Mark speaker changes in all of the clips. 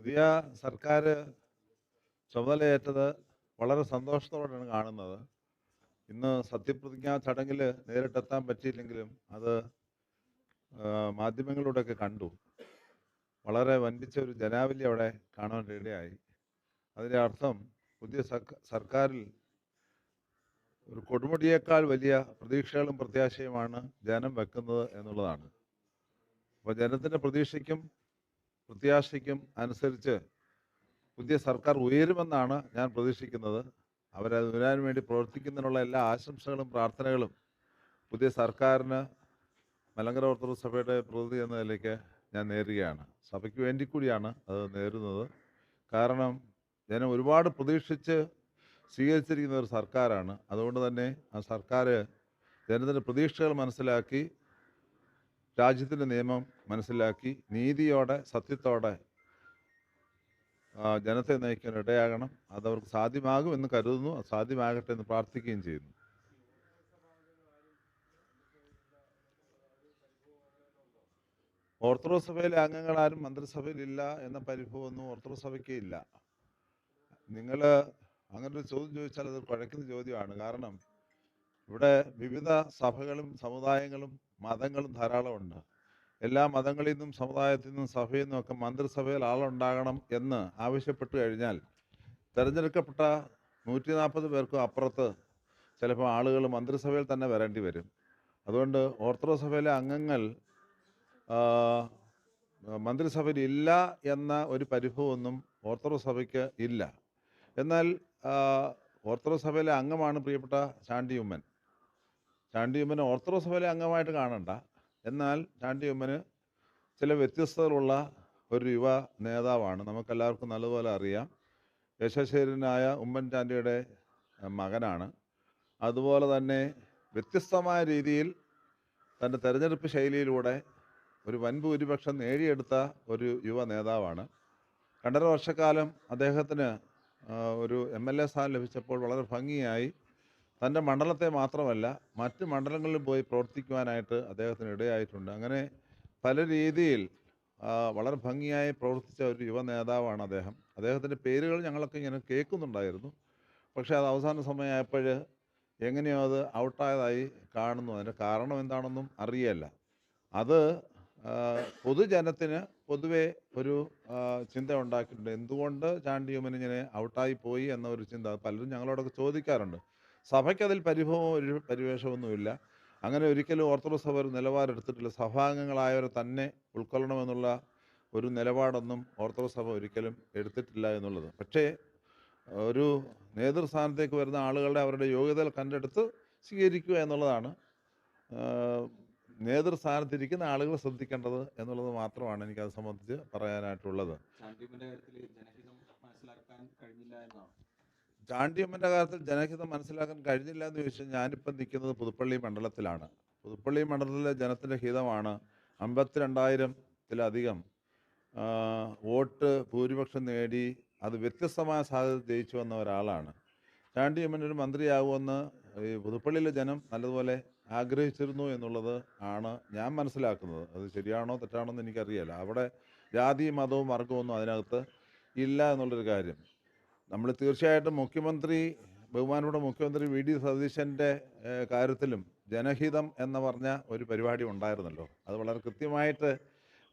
Speaker 1: പുതിയ സർക്കാർ ചുമതലയേറ്റത് വളരെ സന്തോഷത്തോടെയാണ് കാണുന്നത്. ഇന്ന് സത്യപ്രതിജ്ഞാ ചടങ്ങിൽ നേരിട്ടെത്താൻ പറ്റിയില്ലെങ്കിലും അത് മാധ്യമങ്ങളിലൂടെയൊക്കെ കണ്ടു. വളരെ വൻപിച്ച ഒരു ജനാവലി അവിടെ കാണാൻ ഇടയായി. അതിൻ്റെ അർത്ഥം പുതിയ സർക്കാരിൽ ഒരു കൊടുമുടിയേക്കാൾ വലിയ പ്രതീക്ഷകളും പ്രത്യാശയുമാണ് ജനം വെക്കുന്നത് എന്നുള്ളതാണ്. അപ്പോൾ ജനത്തിൻ്റെ പ്രതീക്ഷയ്ക്കും പ്രത്യാശയ്ക്കും അനുസരിച്ച് പുതിയ സർക്കാർ ഉയരുമെന്നാണ് ഞാൻ പ്രതീക്ഷിക്കുന്നത്. അവരത് ഉയരാൻ വേണ്ടി പ്രവർത്തിക്കുന്നതിനുള്ള എല്ലാ ആശംസകളും പ്രാർത്ഥനകളും പുതിയ സർക്കാരിന് മലങ്കര ഓർത്തഡോക്സ് സഭയുടെ പ്രതിനിധി എന്ന നിലയ്ക്ക് ഞാൻ നേരുകയാണ്. സഭയ്ക്ക് വേണ്ടി കൂടിയാണ് അത് നേരുന്നത്. കാരണം ജനം ഒരുപാട് പ്രതീക്ഷിച്ച് സ്വീകരിച്ചിരിക്കുന്ന ഒരു സർക്കാരാണ്. അതുകൊണ്ട് തന്നെ ആ സർക്കാർ ജനത്തിൻ്റെ പ്രതീക്ഷകൾ മനസ്സിലാക്കി, രാജ്യത്തിൻ്റെ നിയമം മനസ്സിലാക്കി, നീതിയോടെ സത്യത്തോടെ ജനത്തെ നയിക്കാൻ ഇടയാകണം. അതവർക്ക് സാധ്യമാകും എന്ന് കരുതുന്നു. അത് സാധ്യമാകട്ടെ എന്ന് പ്രാർത്ഥിക്കുകയും ചെയ്യുന്നു. ഓർത്തഡോക്സ് സഭയിലെ അംഗങ്ങളാരും മന്ത്രിസഭയിലില്ല എന്ന പരിഭവമൊന്നും ഓർത്തഡോക്സ് സഭയ്ക്ക് ഇല്ല. നിങ്ങൾ അങ്ങനൊരു ചോദ്യം ചോദിച്ചാൽ അത് കുഴക്കുന്ന ചോദ്യമാണ്. കാരണം ഇവിടെ വിവിധ സഭകളും സമുദായങ്ങളും മതങ്ങളും ധാരാളമുണ്ട്. എല്ലാ മതങ്ങളിൽ നിന്നും സമുദായത്തിൽ നിന്നും സഭയിൽ നിന്നും ഒക്കെ മന്ത്രിസഭയിൽ ആളുണ്ടാകണം എന്ന് ആവശ്യപ്പെട്ടു കഴിഞ്ഞാൽ തിരഞ്ഞെടുക്കപ്പെട്ട 140 പേർക്കും അപ്പുറത്ത് ചിലപ്പോൾ ആളുകൾ മന്ത്രിസഭയിൽ തന്നെ വരേണ്ടി വരും. അതുകൊണ്ട് ഓർത്തഡോക്സ് സഭയിലെ അംഗങ്ങൾ മന്ത്രിസഭയിൽ ഇല്ല എന്ന ഒരു പരിഭവമൊന്നും ഓർത്തഡോക്സ് സഭയ്ക്ക് ഇല്ല. എന്നാൽ ഓർത്തഡോക്സ് സഭയിലെ അംഗമാണ് പ്രിയപ്പെട്ട ചാണ്ടി ഉമ്മൻ. ചാണ്ടി ഉമ്മനെ ഓർത്തഡോക്സ് സഭയിലെ അംഗമായിട്ട് കാണണ്ട. എന്നാൽ ചാണ്ടി ഉമ്മന് ചില വ്യത്യസ്തതകളുള്ള ഒരു യുവ നേതാവാണ്. നമുക്കെല്ലാവർക്കും നല്ലതുപോലെ അറിയാം. യശശരീരനായ ഉമ്മൻചാണ്ടിയുടെ മകനാണ്. അതുപോലെ തന്നെ വ്യത്യസ്തമായ രീതിയിൽ തൻ്റെ തെരഞ്ഞെടുപ്പ് ശൈലിയിലൂടെ ഒരു വൻഭൂരിപക്ഷം നേടിയെടുത്ത ഒരു യുവ നേതാവാണ്. 2.5 വർഷക്കാലം അദ്ദേഹത്തിന് ഒരു MLA സ്ഥാനം ലഭിച്ചപ്പോൾ വളരെ ഭംഗിയായി തൻ്റെ മണ്ഡലത്തെ മാത്രമല്ല മറ്റ് മണ്ഡലങ്ങളിൽ പോയി പ്രവർത്തിക്കുവാനായിട്ട് അദ്ദേഹത്തിന് ഇടയായിട്ടുണ്ട്. അങ്ങനെ പല രീതിയിൽ വളരെ ഭംഗിയായി പ്രവർത്തിച്ച ഒരു യുവ നേതാവാണ് അദ്ദേഹം. അദ്ദേഹത്തിൻ്റെ പേരുകൾ ഞങ്ങളൊക്കെ ഇങ്ങനെ കേൾക്കുന്നുണ്ടായിരുന്നു. പക്ഷേ അത് അവസാന സമയമായപ്പോൾ എങ്ങനെയോ അത് ഔട്ടായതായി കാണുന്നു. അതിൻ്റെ കാരണം എന്താണെന്നും അറിയില്ല. അത് പൊതുജനത്തിന് പൊതുവെ ഒരു ചിന്ത ഉണ്ടാക്കിയിട്ടുണ്ട്. എന്തുകൊണ്ട് ചാണ്ടി ഉമ്മൻ ഇങ്ങനെ ഔട്ടായി പോയി എന്ന ഒരു ചിന്ത പലരും ഞങ്ങളോടൊക്കെ ചോദിക്കാറുണ്ട്. സഭയ്ക്കതിൽ പരിഭവമോ ഒരു പരിവേഷമൊന്നുമില്ല. അങ്ങനെ ഒരിക്കലും ഓർത്തഡോക്സ് സഭ ഒരു നിലപാട് എടുത്തിട്ടില്ല. സഭാംഗങ്ങളായവരെ തന്നെ ഉൾക്കൊള്ളണമെന്നുള്ള ഒരു നിലപാടൊന്നും ഓർത്തഡോക്സ് സഭ ഒരിക്കലും എടുത്തിട്ടില്ല എന്നുള്ളത്. പക്ഷേ ഒരു നേതൃസ്ഥാനത്തേക്ക് വരുന്ന ആളുകളുടെ അവരുടെ യോഗ്യതകൾ കണ്ടെടുത്ത് സ്വീകരിക്കുക എന്നുള്ളതാണ് നേതൃസ്ഥാനത്തിരിക്കുന്ന ആളുകൾ ശ്രദ്ധിക്കേണ്ടത് എന്നുള്ളത് മാത്രമാണ് എനിക്കത് സംബന്ധിച്ച് പറയാനായിട്ടുള്ളത്. ചാണ്ടിയമ്മൻ്റെ കാര്യത്തിൽ ജനഹിതം മനസ്സിലാക്കാൻ കഴിഞ്ഞില്ല എന്ന് ചോദിച്ചാൽ ഞാനിപ്പം നിൽക്കുന്നത് പുതുപ്പള്ളി മണ്ഡലത്തിലാണ്. പുതുപ്പള്ളി മണ്ഡലത്തിലെ ജനത്തിൻ്റെ ഹിതമാണ് 52,000-ത്തിലധികം വോട്ട് ഭൂരിപക്ഷം നേടി അത് വ്യത്യസ്തമായ സാധ്യത ജയിച്ചു വന്ന ഒരാളാണ്. ചാണ്ടിയമ്മൻ ഒരു മന്ത്രിയാകുമെന്ന് ഈ പുതുപ്പള്ളിയിലെ ജനം നല്ലതുപോലെ ആഗ്രഹിച്ചിരുന്നു എന്നുള്ളത് ആണ് ഞാൻ മനസ്സിലാക്കുന്നത്. അത് ശരിയാണോ തെറ്റാണോ എന്ന് എനിക്കറിയില്ല. അവിടെ ജാതിയും മതവും വർഗമൊന്നും അതിനകത്ത് ഇല്ല എന്നുള്ളൊരു കാര്യം നമ്മൾ തീർച്ചയായിട്ടും ബഹുമാനപ്പെട്ട മുഖ്യമന്ത്രി VD സതീശൻ്റെ കാര്യത്തിലും ജനഹിതം എന്ന് പറഞ്ഞ ഒരു പരിപാടി ഉണ്ടായിരുന്നല്ലോ. അത് വളരെ കൃത്യമായിട്ട്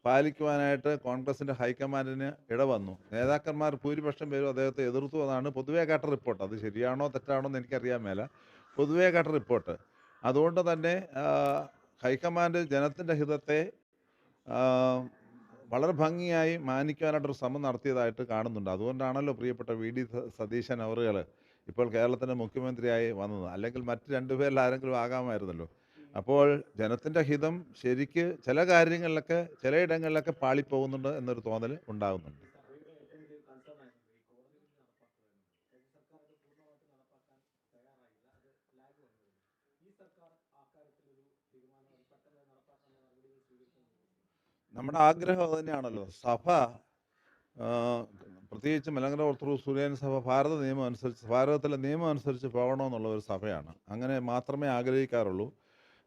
Speaker 1: പാലിക്കുവാനായിട്ട് കോൺഗ്രസിൻ്റെ ഹൈക്കമാൻഡിന് ഇടവന്നു. നേതാക്കന്മാർ ഭൂരിപക്ഷം പേരും അദ്ദേഹത്തെ എതിർത്തു എന്നാണ് പൊതുവേ കേട്ട റിപ്പോർട്ട്. അത് ശരിയാണോ തെറ്റാണോ എന്ന് എനിക്കറിയാൻ മേല. പൊതുവേ കേട്ട റിപ്പോർട്ട്. അതുകൊണ്ട് തന്നെ ഹൈക്കമാൻഡ് ജനത്തിൻ്റെ ഹിതത്തെ വളരെ ഭംഗിയായി മാനിക്കാനായിട്ടൊരു ശ്രമം നടത്തിയതായിട്ട് കാണുന്നുണ്ട്. അതുകൊണ്ടാണല്ലോ പ്രിയപ്പെട്ട VD സതീശൻ അവറുകൾ ഇപ്പോൾ കേരളത്തിൻ്റെ മുഖ്യമന്ത്രിയായി വന്നത്. അല്ലെങ്കിൽ മറ്റ് 2 പേരിൽ ആരെങ്കിലും ആകാമായിരുന്നല്ലോ. അപ്പോൾ ജനത്തിൻ്റെ ഹിതം ശരിക്ക് ചില കാര്യങ്ങളിലൊക്കെ ചിലയിടങ്ങളിലൊക്കെ പാളിപ്പോകുന്നുണ്ട് എന്നൊരു തോന്നൽ ഉണ്ടാകുന്നുണ്ട്. നമ്മുടെ ആഗ്രഹം അത് തന്നെയാണല്ലോ. സഭ പ്രത്യേകിച്ച് മലങ്കര ഓർത്തഡോക്സ് സുറിയാനി സഭ ഭാരതത്തിലെ നിയമം അനുസരിച്ച് പോകണമെന്നുള്ള ഒരു സഭയാണ്. അങ്ങനെ മാത്രമേ ആഗ്രഹിക്കാറുള്ളൂ.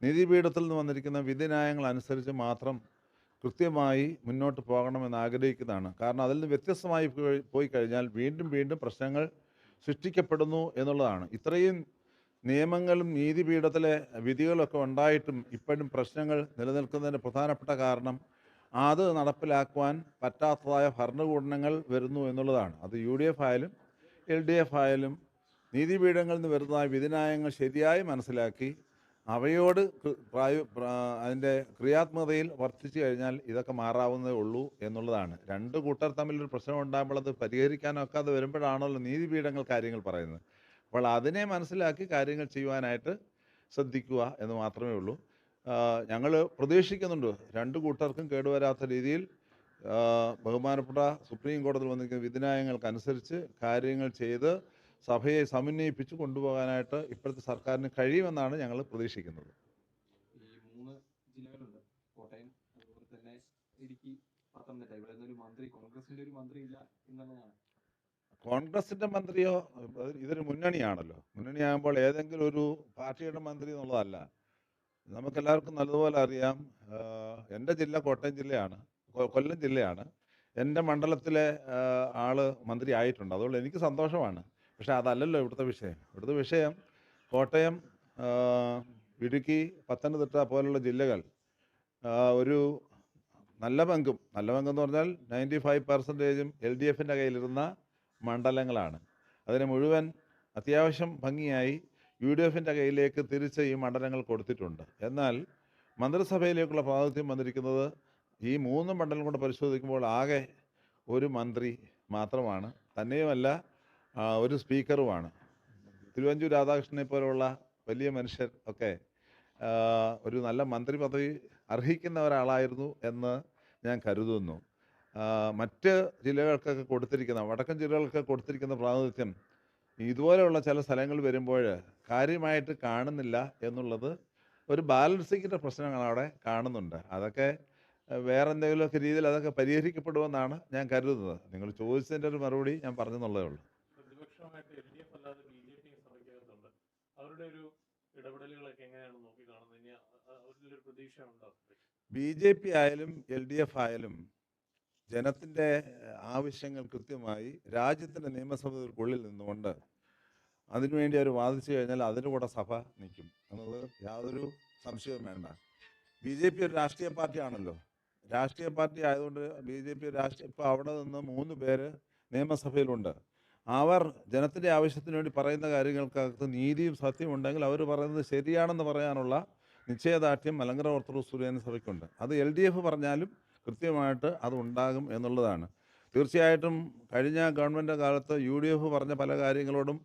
Speaker 1: നീതിപീഠത്തിൽ നിന്ന് വന്നിരിക്കുന്ന വിധിന്യായങ്ങൾ അനുസരിച്ച് മാത്രം കൃത്യമായി മുന്നോട്ട് പോകണമെന്ന് ആഗ്രഹിക്കുന്നതാണ്. കാരണം അതിൽ നിന്ന് വ്യത്യസ്തമായി പോയി കഴിഞ്ഞാൽ വീണ്ടും വീണ്ടും പ്രശ്നങ്ങൾ സൃഷ്ടിക്കപ്പെടുന്നു എന്നുള്ളതാണ്. ഇത്രയും നിയമങ്ങളും നീതിപീഠത്തിലെ വിധികളൊക്കെ ഉണ്ടായിട്ടും ഇപ്പോഴും പ്രശ്നങ്ങൾ നിലനിൽക്കുന്നതിന് പ്രധാനപ്പെട്ട കാരണം അത് നടപ്പിലാക്കുവാൻ പറ്റാത്തതായ ഭരണകൂടങ്ങൾ വരുന്നു എന്നുള്ളതാണ്. അത് UDF ആയാലും LDF ആയാലും നീതിപീഠങ്ങളിൽ നിന്ന് വരുന്നതായ വിധിന്യായങ്ങൾ ശരിയായി മനസ്സിലാക്കി അവയോട് അതിൻ്റെ ക്രിയാത്മകതയിൽ വർത്തിച്ചു കഴിഞ്ഞാൽ ഇതൊക്കെ മാറാവുന്നതേ ഉള്ളൂ എന്നുള്ളതാണ്. രണ്ട് കൂട്ടർ തമ്മിലൊരു പ്രശ്നം ഉണ്ടാകുമ്പോൾ അത് പരിഹരിക്കാനൊക്കാതെ വരുമ്പോഴാണല്ലോ നീതിപീഠങ്ങൾ കാര്യങ്ങൾ പറയുന്നത്. അപ്പോൾ അതിനെ മനസ്സിലാക്കി കാര്യങ്ങൾ ചെയ്യുവാനായിട്ട് ശ്രദ്ധിക്കുക എന്ന് മാത്രമേ ഉള്ളൂ. ഞങ്ങൾ പ്രതീക്ഷിക്കുന്നുണ്ട് രണ്ട് കൂട്ടർക്കും കേടുവരാത്ത രീതിയിൽ ബഹുമാനപ്പെട്ട സുപ്രീം കോടതിയിൽ വന്നിരിക്കുന്ന വിധിന്യായങ്ങൾക്കനുസരിച്ച് കാര്യങ്ങൾ ചെയ്ത് സഭയെ സമന്വയിപ്പിച്ച് കൊണ്ടുപോകാനായിട്ട് ഇപ്പോഴത്തെ സർക്കാരിന് കഴിയുമെന്നാണ് ഞങ്ങൾ പ്രതീക്ഷിക്കുന്നത്.
Speaker 2: ഈ 3 ജില്ലകളുണ്ട്, കോട്ടയം, അതുപോലെ തന്നെ ഇടുക്കി, പത്തനംതിട്ട. ഇവിടെ ഒരു മന്ത്രി, കോൺഗ്രസിന്റെ ഒരു മന്ത്രി ഇല്ല എന്നുള്ളതാണ്.
Speaker 1: കോൺഗ്രസിൻ്റെ മന്ത്രിയോ, ഇതൊരു മുന്നണിയാണല്ലോ. മുന്നണിയാകുമ്പോൾ ഏതെങ്കിലും ഒരു പാർട്ടിയുടെ മന്ത്രി എന്നുള്ളതല്ല. നമുക്കെല്ലാവർക്കും നല്ലതുപോലെ അറിയാം. എൻ്റെ ജില്ല കോട്ടയം ജില്ലയാണ്, കൊല്ലം ജില്ലയാണ്. എൻ്റെ മണ്ഡലത്തിലെ ആള് മന്ത്രി ആയിട്ടുണ്ട്. അതുകൊണ്ട് എനിക്ക് സന്തോഷമാണ്. പക്ഷേ അതല്ലല്ലോ ഇവിടുത്തെ വിഷയം. ഇവിടുത്തെ വിഷയം കോട്ടയം, ഇടുക്കി, പത്തനംതിട്ട പോലുള്ള ജില്ലകൾ ഒരു നല്ല പങ്കെന്ന് പറഞ്ഞാൽ 95% LDFിൻ്റെ കയ്യിലിരുന്ന മണ്ഡലങ്ങളാണ്. അതിനെ മുഴുവൻ അത്യാവശ്യം ഭംഗിയായി UDFിൻ്റെ കയ്യിലേക്ക് തിരിച്ച് ഈ മണ്ഡലങ്ങൾ കൊടുത്തിട്ടുണ്ട്. എന്നാൽ മന്ത്രിസഭയിലേക്കുള്ള പ്രാതിനിധ്യം വന്നിരിക്കുന്നത് ഈ 3 മണ്ഡലം കൊണ്ട് പരിശോധിക്കുമ്പോൾ ആകെ ഒരു മന്ത്രി മാത്രമാണ്. തന്നെയുമല്ല ഒരു സ്പീക്കറുമാണ്. തിരുവഞ്ചൂർ രാധാകൃഷ്ണനെ പോലുള്ള വലിയ മനുഷ്യർ ഒക്കെ ഒരു നല്ല മന്ത്രി പദവി അർഹിക്കുന്ന ഒരാളായിരുന്നു എന്ന് ഞാൻ കരുതുന്നു. മറ്റ് ജില്ലകൾക്കൊക്കെ കൊടുത്തിരിക്കുന്ന, വടക്കൻ ജില്ലകൾക്കൊക്കെ കൊടുത്തിരിക്കുന്ന പ്രാതിനിധ്യം ഇതുപോലെയുള്ള ചില സ്ഥലങ്ങൾ വരുമ്പോൾ കാര്യമായിട്ട് കാണുന്നില്ല എന്നുള്ളത് ഒരു ബാലൻസിങ്ങിൻ്റെ പ്രശ്നങ്ങൾ അവിടെ കാണുന്നുണ്ട്. അതൊക്കെ വേറെ എന്തെങ്കിലുമൊക്കെ രീതിയിൽ അതൊക്കെ പരിഹരിക്കപ്പെടുമെന്നാണ് ഞാൻ കരുതുന്നത്. നിങ്ങൾ ചോദിച്ചതിൻ്റെ ഒരു മറുപടി ഞാൻ പറഞ്ഞെന്നുള്ളതേ ഉള്ളൂ.
Speaker 3: പ്രതിപക്ഷമായിട്ട് LDF അല്ലാതെ BJP സഭയ്ക്കകത്തുണ്ട്. അവരുടെ ഒരു ഇടപെടലുകളൊക്കെ എങ്ങനെയാണ് നോക്കി കാണുന്നത്? ഇനി അവരിലൊരു പ്രതീക്ഷ ഉണ്ടോ?
Speaker 1: BJP ആയാലും LDF ആയാലും ജനത്തിൻ്റെ ആവശ്യങ്ങൾ കൃത്യമായി രാജ്യത്തിൻ്റെ നിയമസഭകൾക്കുള്ളിൽ നിന്നുകൊണ്ട് അതിനുവേണ്ടി അവർ വാദിച്ചു കഴിഞ്ഞാൽ അതിൻ്റെ കൂടെ സഭ നിൽക്കും എന്നത് യാതൊരു സംശയവും വേണ്ട. BJP ഒരു രാഷ്ട്രീയ പാർട്ടിയാണല്ലോ. രാഷ്ട്രീയ പാർട്ടി ആയതുകൊണ്ട് BJP ഇപ്പോൾ അവിടെ നിന്ന് 3 പേര് നിയമസഭയിലുണ്ട്. അവർ ജനത്തിൻ്റെ ആവശ്യത്തിന് വേണ്ടി പറയുന്ന കാര്യങ്ങൾക്കകത്ത് നീതിയും സത്യവും ഉണ്ടെങ്കിൽ അവർ പറയുന്നത് ശരിയാണെന്ന് പറയാനുള്ള നിശ്ചയദാർഢ്യം മലങ്കര ഓർത്തഡോക്സ് സുറിയാനി സഭയ്ക്കുണ്ട്. അത് LDF പറഞ്ഞാലും കൃത്യമായിട്ട് അത് ഉണ്ടാകും എന്നുള്ളതാണ്. തീർച്ചയായിട്ടും കഴിഞ്ഞ ഗവൺമെൻറ് കാലത്ത് UDF പറഞ്ഞ പല കാര്യങ്ങളോടും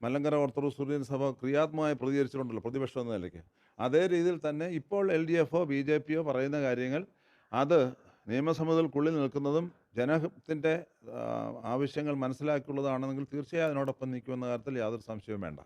Speaker 1: മലങ്കര ഓർത്തഡോക്സ് സുറിയാനി സഭ ക്രിയാത്മകമായി പ്രതികരിച്ചിട്ടുണ്ടല്ലോ, പ്രതിപക്ഷം എന്ന നിലയ്ക്ക്. അതേ രീതിയിൽ തന്നെ ഇപ്പോൾ LDFോ BJPയോ പറയുന്ന കാര്യങ്ങൾ അത് നിയമസഭകൾക്കുള്ളിൽ നിൽക്കുന്നതും ജനത്തിൻ്റെ ആവശ്യങ്ങൾ മനസ്സിലാക്കിയുള്ളതാണെന്നെങ്കിൽ തീർച്ചയായും അതിനോടൊപ്പം നിൽക്കുമെന്ന കാര്യത്തിൽ യാതൊരു സംശയവും വേണ്ട.